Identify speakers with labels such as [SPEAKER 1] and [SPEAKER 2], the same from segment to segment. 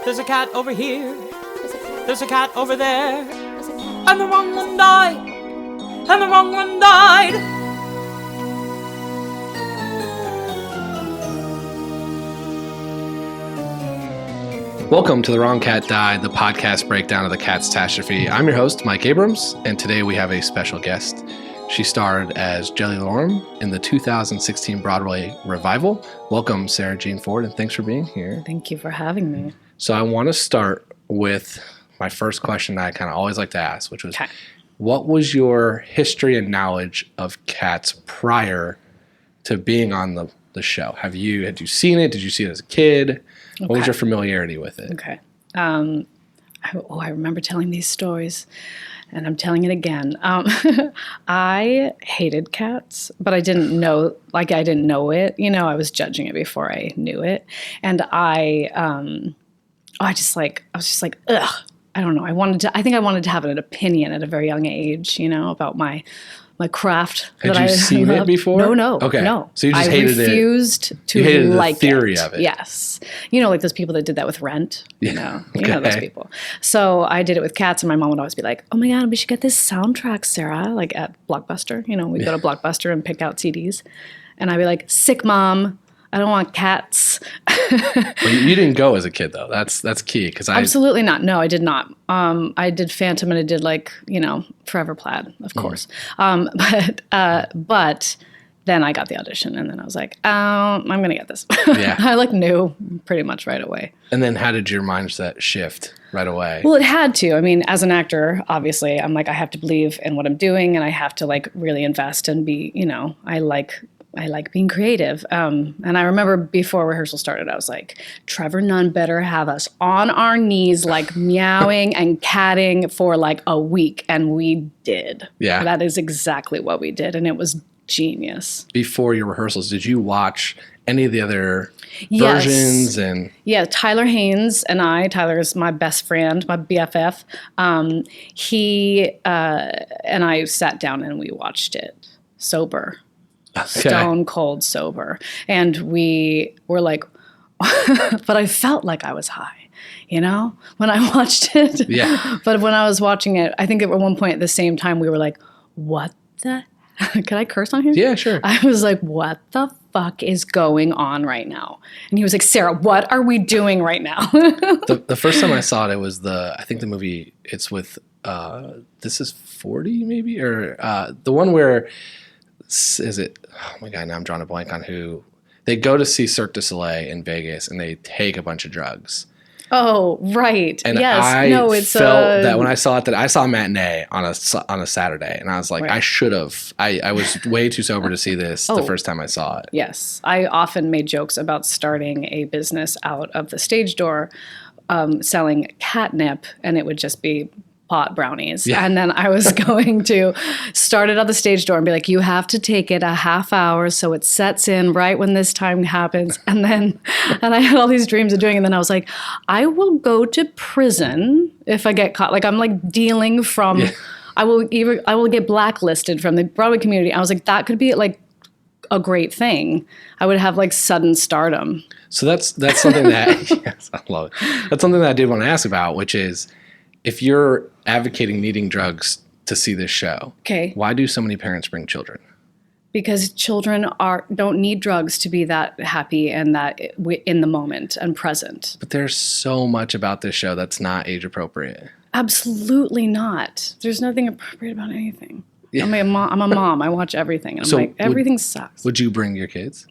[SPEAKER 1] There's a cat over here. There's a cat over there. And the wrong one died. And the wrong one died.
[SPEAKER 2] Welcome to The Wrong Cat Died, the podcast breakdown of the catastrophe. I'm your host, Mike Abrams, and today we have a special guest. She starred as Jellylorum in the 2016 Broadway revival. Welcome, Sara Jean Ford, and thanks for being here.
[SPEAKER 3] Thank you for having me.
[SPEAKER 2] So I want to start with my first question that I kind of always like to ask, which was, What was your history and knowledge of cats prior to being on the show? Had you seen it? Did you see it as a kid? What was your familiarity with it?
[SPEAKER 3] Okay. I remember telling these stories, and I'm telling it again. I hated cats, but I didn't know it. You know, I was judging it before I knew it. And I was just like, ugh. I don't know. I think I wanted to have an opinion at a very young age, you know, about my craft.
[SPEAKER 2] Had you seen it before?
[SPEAKER 3] No.
[SPEAKER 2] Okay.
[SPEAKER 3] No.
[SPEAKER 2] So you just hated it.
[SPEAKER 3] I refused to
[SPEAKER 2] you hated
[SPEAKER 3] like
[SPEAKER 2] the theory of it.
[SPEAKER 3] Yes. You know, like those people that did that with Rent. You know,
[SPEAKER 2] Okay.
[SPEAKER 3] You know those people. So I did it with cats, and my mom would always be like, "Oh my God, we should get this soundtrack, Sara." Like at Blockbuster. You know, we'd go to Blockbuster and pick out CDs, and I'd be like, "Sick, Mom. I don't want cats."
[SPEAKER 2] Well, you didn't go as a kid, though. That's key.
[SPEAKER 3] Absolutely not. No, I did not. I did Phantom, and I did Forever Plaid, of course. But then I got the audition, and then I was like, I'm going to get this.
[SPEAKER 2] Yeah.
[SPEAKER 3] I knew pretty much right away.
[SPEAKER 2] And then how did your mindset shift right away?
[SPEAKER 3] Well, it had to. I mean, as an actor, obviously, I'm like, I have to believe in what I'm doing, and I have to really invest and be, I like being creative. And I remember before rehearsal started, I was like, Trevor Nunn better have us on our knees, meowing and catting for a week. And we did.
[SPEAKER 2] Yeah.
[SPEAKER 3] That is exactly what we did. And it was genius.
[SPEAKER 2] Before your rehearsals, did you watch any of the other versions?
[SPEAKER 3] Yeah, Tyler Haynes and Tyler is my best friend, my BFF. He and I sat down and we watched it sober. Stone cold sober. And we were like, but I felt like I was high, when I watched it.
[SPEAKER 2] Yeah.
[SPEAKER 3] But when I was watching it, I think at one point at the same time, we were like, what the, can I curse on here?
[SPEAKER 2] Yeah, sure.
[SPEAKER 3] I was like, what the fuck is going on right now? And he was like, Sara, what are we doing right now?
[SPEAKER 2] The first time I saw it was I think the movie, it's with, This Is 40 maybe? Or the one where, is it, oh my God, now I'm drawing a blank on who. They go to see Cirque du Soleil in Vegas and they take a bunch of drugs.
[SPEAKER 3] Oh, right.
[SPEAKER 2] And
[SPEAKER 3] yes.
[SPEAKER 2] I felt that when I saw it, that I saw a matinee on a Saturday, and I was like, right. I should have. I was way too sober to see this the first time I saw it.
[SPEAKER 3] Yes. I often made jokes about starting a business out of the stage door selling catnip, and it would just be pot brownies. Yeah. And then I was going to start it on the stage door and be like, you have to take it a half hour so it sets in right when this time happens. And I had all these dreams of doing it. And then I was like, I will go to prison if I get caught. I'm dealing from, I will get blacklisted from the Broadway community. I was like, that could be a great thing. I would have sudden stardom.
[SPEAKER 2] So that's something that, yes, I love it. That's something that I did want to ask about, which is, if you're advocating needing drugs to see this show, why do so many parents bring children?
[SPEAKER 3] Because children don't need drugs to be that happy and that in the moment and present.
[SPEAKER 2] But there's so much about this show that's not age appropriate.
[SPEAKER 3] Absolutely not. There's nothing appropriate about anything. Yeah. I'm a mom. I watch everything. And I'm everything sucks.
[SPEAKER 2] Would you bring your kids?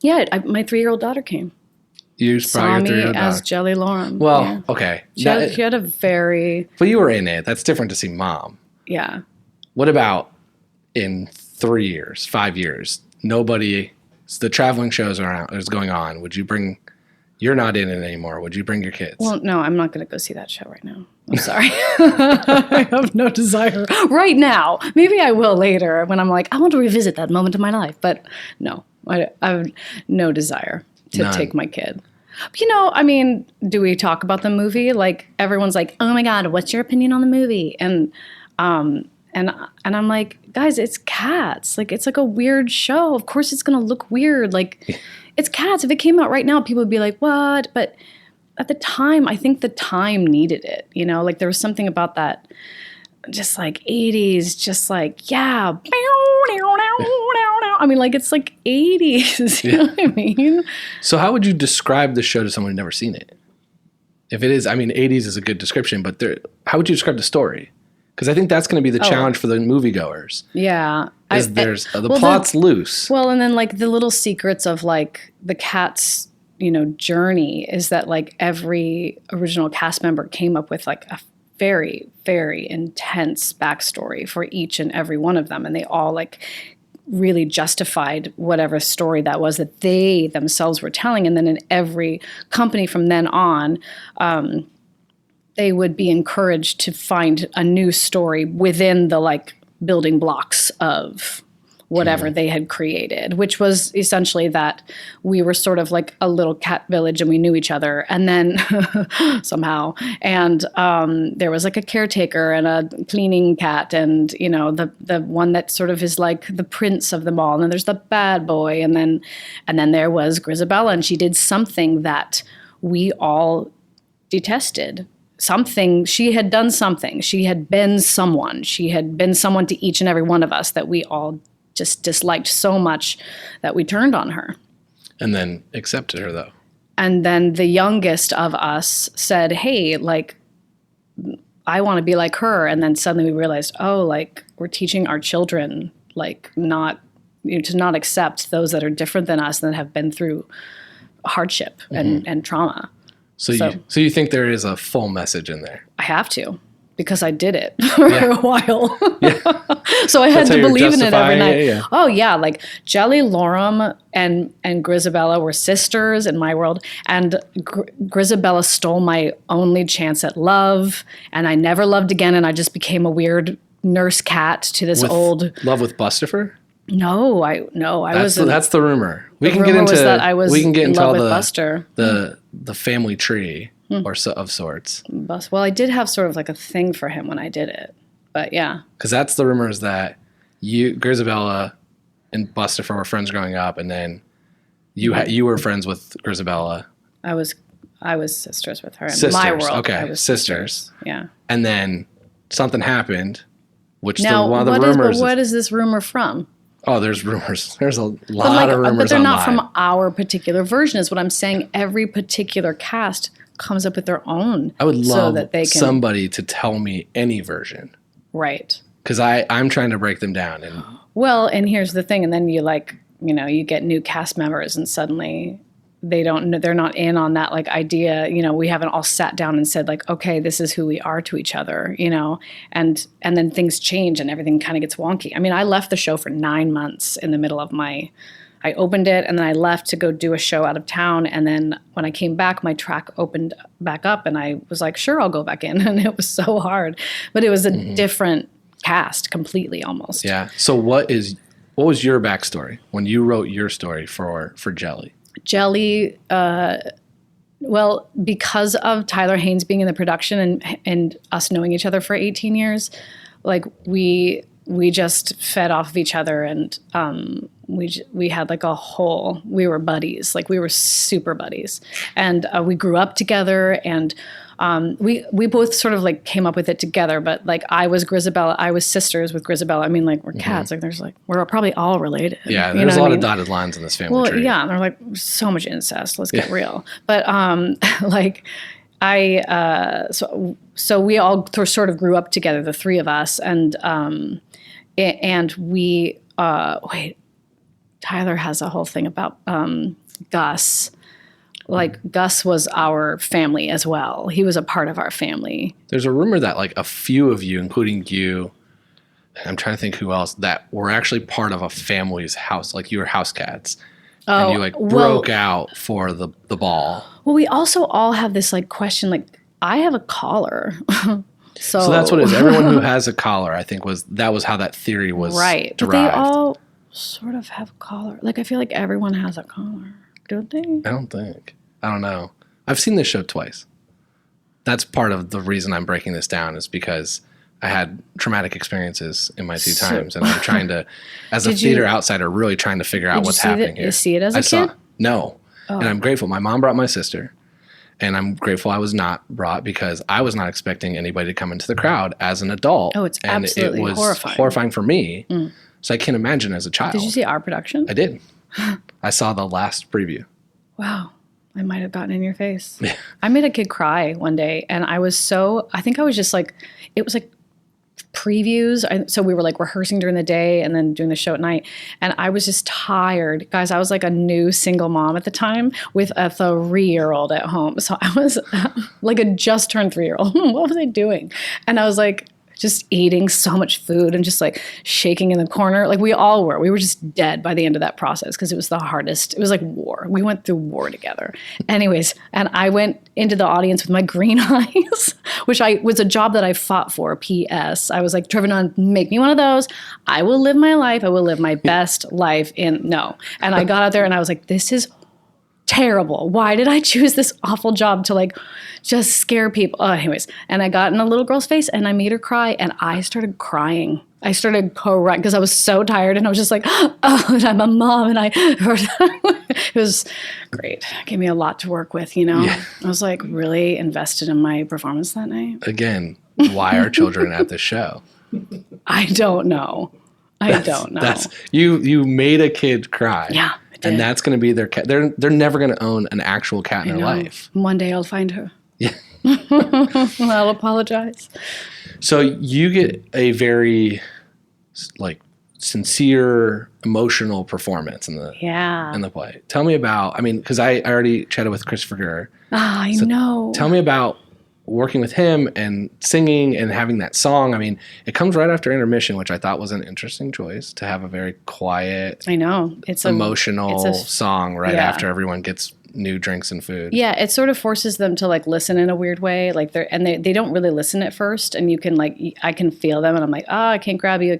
[SPEAKER 3] Yeah, my 3-year-old daughter came.
[SPEAKER 2] You saw
[SPEAKER 3] me as Jellylorum.
[SPEAKER 2] Well, okay.
[SPEAKER 3] She had a very...
[SPEAKER 2] But you were in it. That's different to see Mom.
[SPEAKER 3] Yeah.
[SPEAKER 2] What about in 3 years, 5 years? The traveling shows is going on. Would you bring... You're not in it anymore. Would you bring your kids?
[SPEAKER 3] Well, no, I'm not going to go see that show right now. I'm sorry. I have no desire right now. Maybe I will later when I'm like, I want to revisit that moment in my life. But no, I have no desire to take my kid. Do we talk about the movie? Everyone's like, oh my God, what's your opinion on the movie? And I'm like, guys, it's cats. It's a weird show. Of course it's going to look weird. It's cats. If it came out right now, people would be like, what? But at the time, I think the time needed it. You know, like there was something about that, just like 80s, just like, yeah. I mean, like it's like 80s. You know what I mean?
[SPEAKER 2] So how would you describe the show to someone who's never seen it? If it is, I mean, 80s is a good description, but how would you describe the story? Because I think that's going to be the challenge for the moviegoers.
[SPEAKER 3] Yeah.
[SPEAKER 2] The plot's loose.
[SPEAKER 3] Well, and then like the little secrets of like the cat's, you know, journey is that like every original cast member came up with like a very, very intense backstory for each and every one of them. And they all like really justified whatever story that was that they themselves were telling. And then in every company from then on, they would be encouraged to find a new story within the like building blocks of whatever they had created, which was essentially that we were sort of like a little cat village and we knew each other. And then somehow, and there was like a caretaker and a cleaning cat and, you know, the one that sort of is like the prince of them all. And then there's the bad boy. And then there was Grizabella, and she did something that we all detested. She had done something. She had been someone. She had been someone to each and every one of us that we all just disliked so much that we turned on her.
[SPEAKER 2] And then accepted her, though.
[SPEAKER 3] And then the youngest of us said, hey, like, I want to be like her. And then suddenly we realized, oh, like, we're teaching our children, like, to not accept those that are different than us and that have been through hardship and trauma.
[SPEAKER 2] So you think there is a full message in there?
[SPEAKER 3] I have to, because I did it for a while. So I had to believe in it every night. Yeah. Oh yeah, like Jellylorum and Grizabella were sisters in my world, and Grizabella stole my only chance at love, and I never loved again, and I just became a weird nurse cat to this old
[SPEAKER 2] love with Bustifer.
[SPEAKER 3] No, I was.
[SPEAKER 2] That's the rumor. We can get into all the family tree of sorts.
[SPEAKER 3] Well, I did have sort of like a thing for him when I did it, but yeah. Because
[SPEAKER 2] that's the rumors that Grizabella and Bustifer were friends growing up, and then you were friends with Grizabella.
[SPEAKER 3] I was sisters with her. In my world,
[SPEAKER 2] okay,
[SPEAKER 3] I was
[SPEAKER 2] sisters.
[SPEAKER 3] Yeah.
[SPEAKER 2] And then something happened, which
[SPEAKER 3] one of the rumors. What is this rumor from?
[SPEAKER 2] Oh, there's rumors. There's a lot of rumors.
[SPEAKER 3] But they're not
[SPEAKER 2] online.
[SPEAKER 3] from our particular version, is what I'm saying. Every particular cast comes up with their own.
[SPEAKER 2] I would love somebody to tell me any version.
[SPEAKER 3] Right.
[SPEAKER 2] Because I'm trying to break them down.
[SPEAKER 3] Well, and here's the thing. And then you get new cast members and suddenly they're not in on that like idea. You know, we haven't all sat down and said like, okay, this is who we are to each other, you know, and then things change and everything kind of gets wonky. I mean, I left the show for 9 months in the middle of I opened it and then I left to go do a show out of town. And then when I came back, my track opened back up and I was like, sure, I'll go back in. And it was so hard, but it was a different cast completely almost.
[SPEAKER 2] Yeah. So what was your backstory when you wrote your story for Jelly?
[SPEAKER 3] Jelly, well, because of Tyler Haynes being in the production and us knowing each other for 18 years, like we just fed off of each other and we had like we were buddies, like we were super buddies, and we grew up together and we both sort of like came up with it together, but like I was Grizabella, I was sisters with Grizabella. I mean, like we're cats, like we're probably all related.
[SPEAKER 2] Yeah, there's a lot of dotted lines in this family tree.
[SPEAKER 3] Yeah, they're like so much incest. Let's get real. But like so we all sort of grew up together, the three of us, and we Tyler has a whole thing about Gus. Like Gus was our family as well. He was a part of our family.
[SPEAKER 2] There's a rumor that like a few of you, including you, I'm trying to think who else, that were actually part of a family's house. Like you were house cats. And you like broke out for the ball. Well,
[SPEAKER 3] we also all have this like question, like I have a collar. So
[SPEAKER 2] that's what it is. Everyone who has a collar, I think that was how that theory was
[SPEAKER 3] right.
[SPEAKER 2] derived.
[SPEAKER 3] But they all sort of have a collar. Like I feel like everyone has a collar. Don't they?
[SPEAKER 2] I don't think. I don't know. I've seen this show twice. That's part of the reason I'm breaking this down is because I had traumatic experiences in my two times. And I'm trying to, as a theater outsider, really trying to figure out what's happening here.
[SPEAKER 3] Did you see it as a kid?
[SPEAKER 2] No. Oh. And I'm grateful. My mom brought my sister. And I'm grateful I was not brought because I was not expecting anybody to come into the crowd as an adult.
[SPEAKER 3] Oh, it's absolutely
[SPEAKER 2] and it was
[SPEAKER 3] horrifying.
[SPEAKER 2] horrifying for me. So I can't imagine as a child.
[SPEAKER 3] Did you see our production?
[SPEAKER 2] I did. I saw the last preview.
[SPEAKER 3] Wow. I might have gotten in your face. I made a kid cry one day, and I think I was just like, it was like previews. So we were like rehearsing during the day and then doing the show at night. And I was just tired. Guys, I was like a new single mom at the time with a 3-year-old at home. So I was like a just turned 3-year-old. What was I doing? And I was like, just eating so much food and just like shaking in the corner. Like we all were. We were just dead by the end of that process because it was the hardest. It was like war. We went through war together. Anyways, and I went into the audience with my green eyes, which was a job that I fought for, P.S. I was like, Trevor, make me one of those. I will live my life. I will live my best life no. And I got out there and I was like, this is terrible. Why did I choose this awful job to like just scare people? Anyways, and I got in a little girl's face and I made her cry and I started crying. I started crying because I was so tired and I was just like, oh, I'm a mom and it was great. It gave me a lot to work with, you know? Yeah. I was like really invested in my performance that night.
[SPEAKER 2] Again, why are children at this show?
[SPEAKER 3] I don't know. I don't know.
[SPEAKER 2] You made a kid cry.
[SPEAKER 3] Yeah.
[SPEAKER 2] And that's going to be their cat. They're never going to own an actual cat in their life.
[SPEAKER 3] One day I'll find her.
[SPEAKER 2] Yeah.
[SPEAKER 3] I'll apologize.
[SPEAKER 2] So you get a very like sincere, emotional performance in the play. Tell me about. I mean, because I already chatted with Christopher Gurr.
[SPEAKER 3] I know.
[SPEAKER 2] Tell me about working with him and singing and having that song. I mean, it comes right after intermission, which I thought was an interesting choice to have a very quiet,
[SPEAKER 3] I know, it's
[SPEAKER 2] emotional song right after everyone gets new drinks and food. Yeah,
[SPEAKER 3] it sort of forces them to like listen in a weird way. Like they don't really listen at first, and you can like I can feel them, and I'm like, I can't grab you,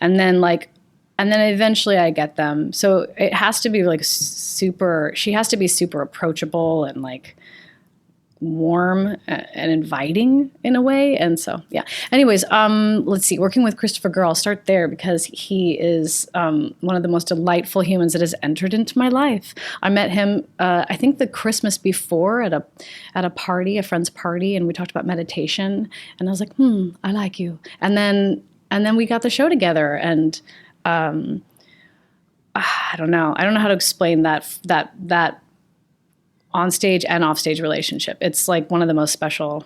[SPEAKER 3] and then eventually I get them. So it has to be like she has to be super approachable and like warm and inviting in a way. And so, yeah. Anyways, let's see. Working with Christopher Gurr, I'll start there because he is one of the most delightful humans that has entered into my life. I met him, I think the Christmas before at a party, a friend's party, and we talked about meditation. And I was like, I like you. And then we got the show together, and I don't know. I don't know how to explain that on stage and off stage relationship. It's like one of the most special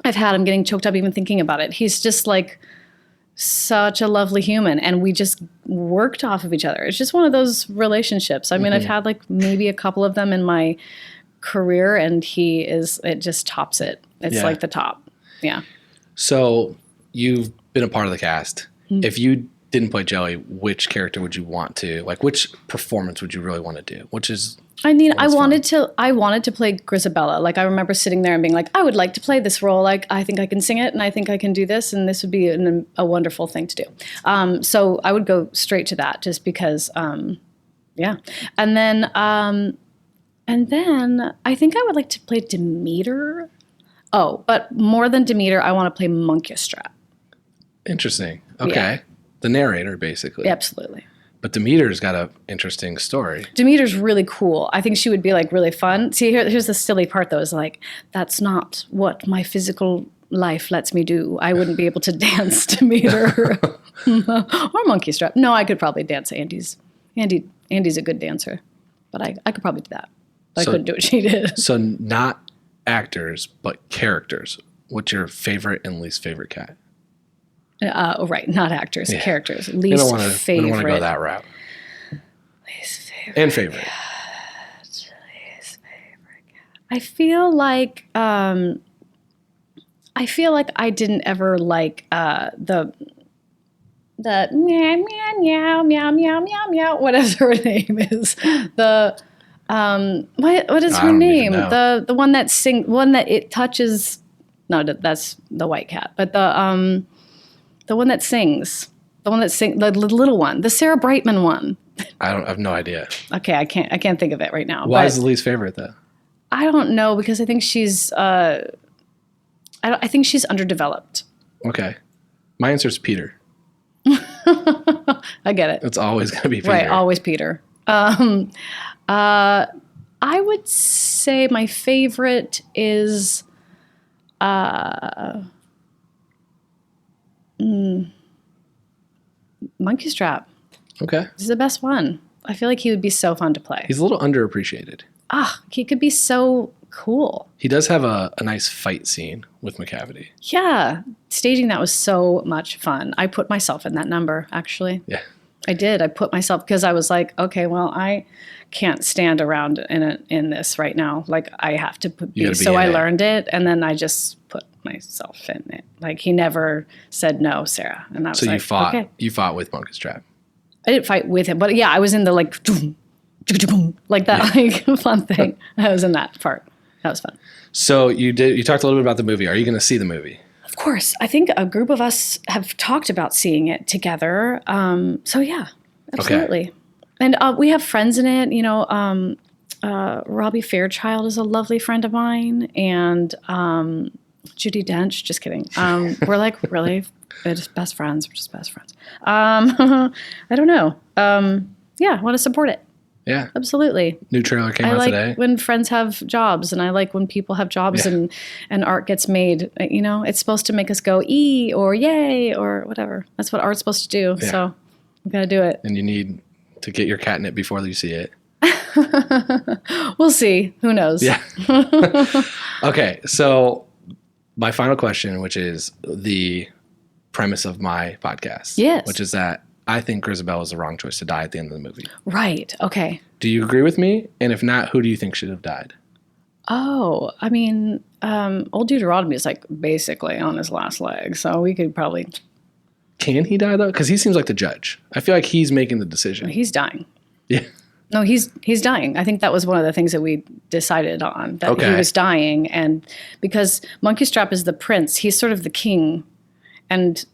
[SPEAKER 3] I've had. I'm getting choked up even thinking about it. He's just like such a lovely human, and we just worked off of each other. It's just one of those relationships. I mean, I've had like maybe a couple of them in my career, and it just tops it. It's like the top. Yeah. So you've been a part of the cast. Mm-hmm. If you didn't play Jelly, which character would you want to, like, which performance would you really want to do? Which is, I mean, I wanted to play Grizabella. Like, I remember sitting there and being like, I would like to play this role. Like, I think I can sing it, and I think I can do this, and this would be a wonderful thing to do. So I would go straight to that, just because, yeah. And then I think I would like to play Demeter. Oh, but more than Demeter, I want to play Monkeystrap.
[SPEAKER 2] Interesting. Okay. Yeah. The narrator, basically.
[SPEAKER 3] Absolutely.
[SPEAKER 2] But Demeter's got an interesting story.
[SPEAKER 3] Demeter's really cool. I think she would be like really fun. See, here's the silly part though, is like, that's not what my physical life lets me do. I wouldn't be able to dance Demeter or Monkeystrap. No, I could probably dance Andy's a good dancer, but I could probably do that. But I couldn't do what she did.
[SPEAKER 2] So not actors, but characters. What's your favorite and least favorite cat?
[SPEAKER 3] Right, not actors, characters. Least favorite.
[SPEAKER 2] We don't want to go that route.
[SPEAKER 3] Least favorite.
[SPEAKER 2] And favorite.
[SPEAKER 3] Least favorite cat. I feel like I didn't ever like the meow meow meow meow meow meow meow, whatever her name is. The what is her name? The one that it touches. No, that's the white cat, but the one that sings, the little one, the Sarah Brightman one.
[SPEAKER 2] I have no idea.
[SPEAKER 3] Okay, I can't think of it right now.
[SPEAKER 2] Why is the least favorite though?
[SPEAKER 3] I don't know, because I think she's I think she's underdeveloped.
[SPEAKER 2] Okay, my answer is Peter.
[SPEAKER 3] I get it.
[SPEAKER 2] It's always going to be Peter.
[SPEAKER 3] Right, always Peter. I would say my favorite is Monkey Strap.
[SPEAKER 2] Okay.
[SPEAKER 3] This is the best one. I feel like he would be so fun to play.
[SPEAKER 2] He's a little underappreciated.
[SPEAKER 3] He could be so cool.
[SPEAKER 2] He does have a nice fight scene with McCavity.
[SPEAKER 3] Yeah. Staging that was so much fun. I put myself in that number, actually.
[SPEAKER 2] Yeah.
[SPEAKER 3] I did. I put myself, because I was like, okay, well, I can't stand around in this right now. Like, I have to be. So I learned it, and then I just put myself in it. Like, he never said no, Sarah. And I was
[SPEAKER 2] so you fought with Monkey Strap.
[SPEAKER 3] I didn't fight with him, but yeah, I was in the like that like fun thing. I was in that part. That was fun.
[SPEAKER 2] So you talked a little bit about the movie. Are you going to see the movie?
[SPEAKER 3] Of course. I think a group of us have talked about seeing it together. So yeah, absolutely. Okay. And we have friends in it. You know, Robbie Fairchild is a lovely friend of mine, and Judi Dench. Just kidding. We're like really just best friends. We're just best friends. I don't know. Yeah, I want to support it.
[SPEAKER 2] Yeah.
[SPEAKER 3] Absolutely.
[SPEAKER 2] New trailer came out today.
[SPEAKER 3] I like when friends have jobs, and I like when people have jobs and art gets made. You know, it's supposed to make us go ee or yay or whatever. That's what art's supposed to do. Yeah. So we got to do it.
[SPEAKER 2] And you need to get your catnip before you see it.
[SPEAKER 3] We'll see. Who knows?
[SPEAKER 2] Yeah. Okay. So my final question, which is the premise of my podcast.
[SPEAKER 3] Yes.
[SPEAKER 2] Which is that I think Grizabella is the wrong choice to die at the end of the movie.
[SPEAKER 3] Right. Okay.
[SPEAKER 2] Do you agree with me? And if not, who do you think should have died?
[SPEAKER 3] Oh, I mean, old Deuteronomy is like basically on his last leg, so we could probably.
[SPEAKER 2] Can he die though? Because he seems like the judge. I feel like he's making the decision.
[SPEAKER 3] He's dying.
[SPEAKER 2] Yeah.
[SPEAKER 3] No, he's dying. I think that was one of the things that we decided on, that he was dying, and because Monkey Strap is the prince, he's sort of the king, and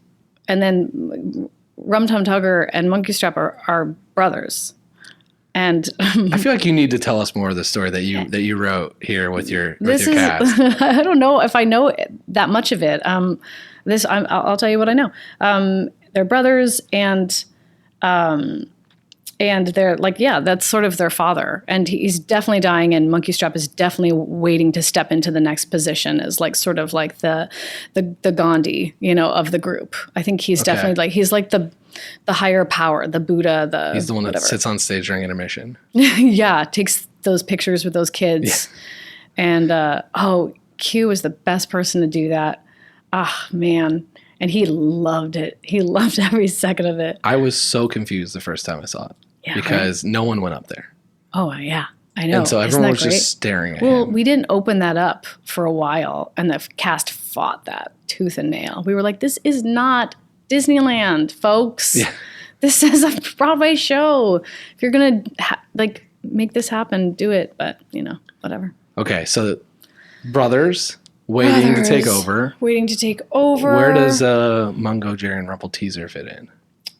[SPEAKER 3] then Rum Tum Tugger and Monkey Strap are brothers. And
[SPEAKER 2] I feel like you need to tell us more of the story that you wrote here with your cast.
[SPEAKER 3] I don't know if I know that much of it. I'll tell you what I know. They're brothers, and they're like, yeah, that's sort of their father, and he's definitely dying, and Monkey Strap is definitely waiting to step into the next position as like sort of like the Gandhi, you know, of the group. I think he's definitely like, he's like the higher power, the Buddha,
[SPEAKER 2] he's the one that sits on stage during intermission.
[SPEAKER 3] Yeah, takes those pictures with those kids. Yeah. And Q was the best person to do that. Ah, man. And he loved it. He loved every second of it.
[SPEAKER 2] I was so confused the first time I saw it because no one went up there.
[SPEAKER 3] Oh, yeah. I know.
[SPEAKER 2] And so everyone was just staring at him.
[SPEAKER 3] Well, we didn't open that up for a while, and the cast fought that tooth and nail. We were like, this is not Disneyland, folks. Yeah. This is a Broadway show. If you're going to make this happen, do it. But, you know, whatever.
[SPEAKER 2] Okay, so brothers waiting to take over.
[SPEAKER 3] Waiting to take over.
[SPEAKER 2] Where does Mungo, Jerry, and Rumple Teaser fit in?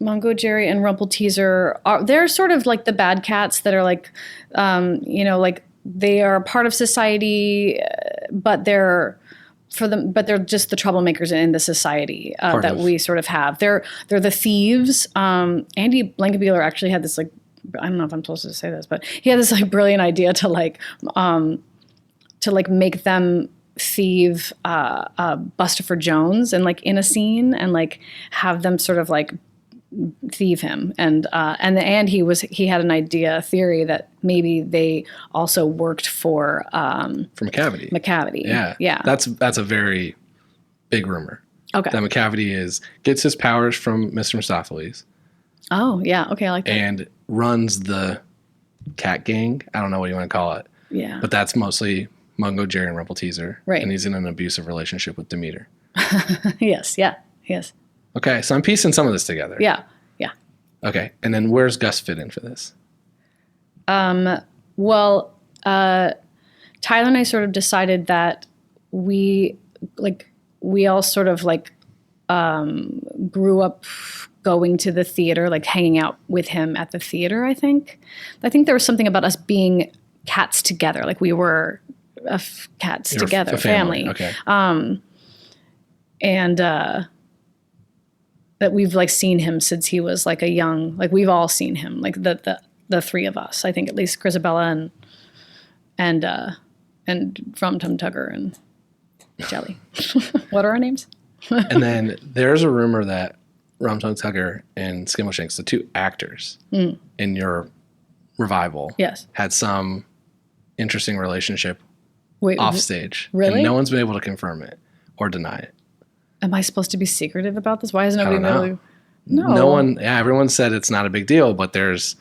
[SPEAKER 3] Mungo, Jerry, and Rumple Teaser they're sort of like the bad cats that are like, you know, like they are part of society, but they're just the troublemakers in the society that we sort of have. They're the thieves. Andy Blankenbuehler actually had this like, I don't know if I'm supposed to say this, but he had this like brilliant idea to make them thieve Bustopher Jones and like in a scene and like have them sort of like thieve him and he had an idea, a theory that maybe they also worked for McCavity. Yeah.
[SPEAKER 2] That's a very big rumor.
[SPEAKER 3] Okay.
[SPEAKER 2] That McCavity gets his powers from Mr. Mistopheles.
[SPEAKER 3] Oh yeah, okay, I like that.
[SPEAKER 2] And runs the cat gang. I don't know what you want to call it.
[SPEAKER 3] Yeah.
[SPEAKER 2] But that's mostly Mungo, Jerry, and Rumple Teaser.
[SPEAKER 3] Right.
[SPEAKER 2] And he's in an abusive relationship with Demeter.
[SPEAKER 3] Yes.
[SPEAKER 2] Okay, so I'm piecing some of this together.
[SPEAKER 3] Yeah.
[SPEAKER 2] Okay, and then where's Gus fit in for this?
[SPEAKER 3] Well, Tyler and I sort of decided that we all sort of like grew up going to the theater, like hanging out with him at the theater, I think there was something about us being cats together, like we were cats together, family.
[SPEAKER 2] Okay.
[SPEAKER 3] And that we've like seen him since he was like a young, like we've all seen him, like the three of us, I think at least Grizabella and From Tum Tugger and Jelly. What are our names?
[SPEAKER 2] And then there's a rumor that Rum Tum Tugger and Skimbleshanks, the two actors in your revival,
[SPEAKER 3] Yes.
[SPEAKER 2] had some interesting relationship
[SPEAKER 3] Wait,
[SPEAKER 2] off stage.
[SPEAKER 3] really?
[SPEAKER 2] And no one's been able to confirm it or deny it.
[SPEAKER 3] am I supposed to be secretive about this? Why isn't
[SPEAKER 2] I
[SPEAKER 3] nobody
[SPEAKER 2] don't know.
[SPEAKER 3] able to? No.
[SPEAKER 2] No one, everyone said it's not a big deal, but there's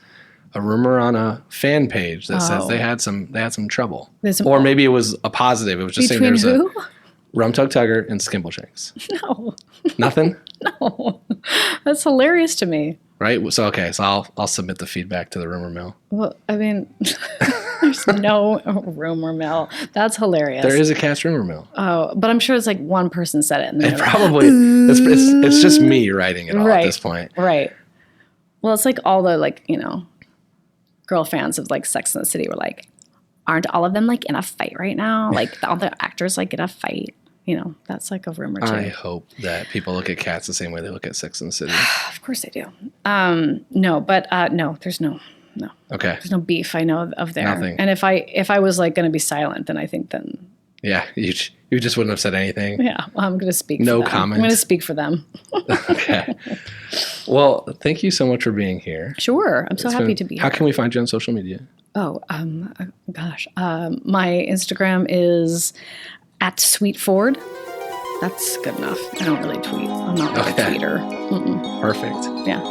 [SPEAKER 2] a rumor on a fan page that says they had some trouble. Or maybe it was a positive. It was just saying
[SPEAKER 3] Between
[SPEAKER 2] there's
[SPEAKER 3] who?
[SPEAKER 2] a Rum Tum Tugger and Skimbleshanks.
[SPEAKER 3] No.
[SPEAKER 2] Nothing?
[SPEAKER 3] No. That's hilarious to me.
[SPEAKER 2] Right? So, okay. So I'll submit the feedback to the rumor mill.
[SPEAKER 3] Well, I mean, there's no rumor mill. That's hilarious.
[SPEAKER 2] There is a Cats rumor mill.
[SPEAKER 3] Oh, but I'm sure it's like one person said it. And
[SPEAKER 2] It probably, it's just me writing it all at this point.
[SPEAKER 3] Right. Well, it's like all the like, girl fans of like Sex and the City were like, aren't all of them like in a fight right now? Like all the actors like in a fight. That's like a rumor too.
[SPEAKER 2] I hope that people look at Cats the same way they look at Sex and the City.
[SPEAKER 3] Of course they do. No, but no, there's no.
[SPEAKER 2] Okay.
[SPEAKER 3] There's no beef I know of there.
[SPEAKER 2] Nothing.
[SPEAKER 3] And if I was like going to be silent, then I think then.
[SPEAKER 2] Yeah, you just wouldn't have said anything.
[SPEAKER 3] Yeah, well, I'm going to speak.
[SPEAKER 2] No
[SPEAKER 3] for them.
[SPEAKER 2] comment.
[SPEAKER 3] I'm going to speak for them.
[SPEAKER 2] Okay. Well, thank you so much for being here.
[SPEAKER 3] Sure, I'm so happy to be here.
[SPEAKER 2] How can we find you on social media?
[SPEAKER 3] Oh, gosh, my Instagram is @sweetford. That's good enough. I don't really tweet. I'm not really a tweeter. Mm-mm.
[SPEAKER 2] Perfect.
[SPEAKER 3] Yeah.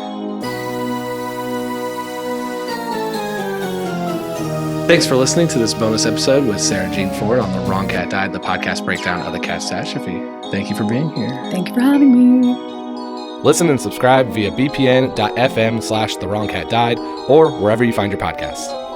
[SPEAKER 2] Thanks for listening to this bonus episode with Sara Jean Ford on The Wrong Cat Died, the podcast breakdown of the catastrophe. Thank you for being here.
[SPEAKER 3] Thank you for having me.
[SPEAKER 2] Listen and subscribe via bpn.fm/The Wrong Cat Died or wherever you find your podcasts.